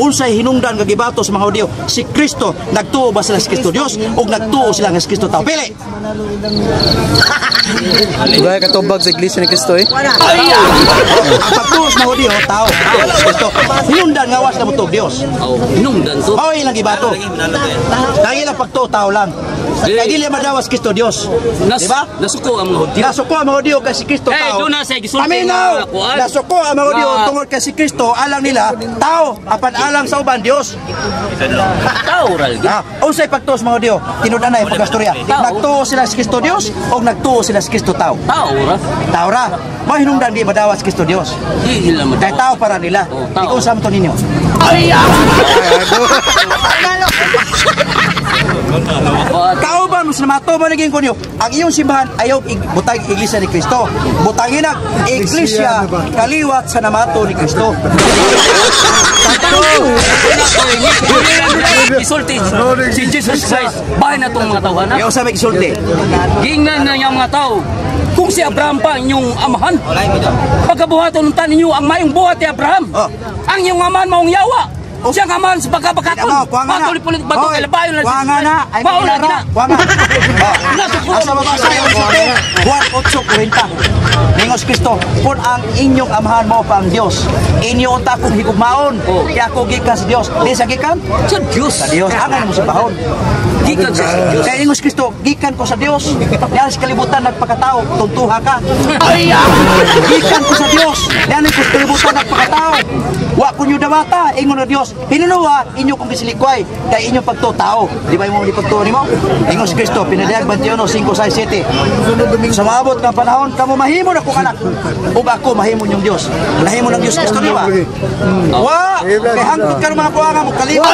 unsay hinungdan nga gibato sa mga Hudiyo, si Kristo, nagtuo ba sila sa Kristo Dios o nagtuo sila nga sa Kristo tao? Pili. Dugay katubag sa iglesia ni Kristo eh. Ang pagtuo sa mga Hudiyo, tao. Kristo. Hinungdan nga was na mo Dios. Hinungdan to. Mao ilang gibato. Dahil ang pagtuo tao lang. Kaya dili madawas Kristo Dios. Diba? Nasuko ang mga Hudiyo. Nasuko ang mga Hudiyo kay si Kristo tao. doon na sa gisulti paminaw. Nasuko ang mga Hudiyo tungod kay si Kristo, alang nila tao, apan alang sa uban Dios. Tao ral. Unsay pagtuo sa mga Hudiyo? Tinud-anay pagkastorya. Nagtuo sila sa Kristo Dios o nagtuo sila sa Kristo tao? Tao ra. Tao ra. Mao hinungdan di madawas sa Kristo Dios. Di nila Kay tao para nila. Ikaw sa to ninyo. Tao ba mas namato ba naging kunyo? Ang iyong simbahan ayaw butang iglesia ni Kristo. Butangin ang iglesia kaliwat sa namato ni Kristo. Isulti si Jesus Christ. Bahay na itong mga tauhan. Ayaw sa may isulti. Gingnan na niyang mga tao. Kung si Abraham pa inyong amahan, pagkabuhaton ng tanin niyo ang mayong buhat ni Abraham. Ang iyong amahan maong yawa. Siya nga man sa pagkabakaton. Patuloy-pulit bato kay labayon na. Wanga na. Ay malara. Wanga. Asa mabasa yung isulti. Juan 8:40. Ningos Kristo, kung ang inyong amahan mo pa ang Dios, inyo unta kong higugmaon, kaya ako gikan sa Dios. Di sa gikan? Sa Diyos. Sa Dios. Angan mo sa bahon. Gikan sa Diyos. Kaya ningos Kristo, gikan ko sa Dios. Yan sa kalibutan nagpakatao, tuntuha ka. Gikan ko sa Dios. Yan sa kalibutan nagpakatao. Wa ko nyo dawata, ingon na Dios. Hinunuwa, inyo kong gisilikway, kaya inyong pagtutao. Di ba yung mga pagtuo ni mo? Ingon si Kristo, pinadayag 21, 5-6-7. Sa maabot ng panahon, kamo mahimo na kong anak. O ako, mahimo yung Diyos. Mahimo ng Diyos Kristo, di ba? Wa! Kaya hangtod ka ng mga kuwanga mo, kaliwa.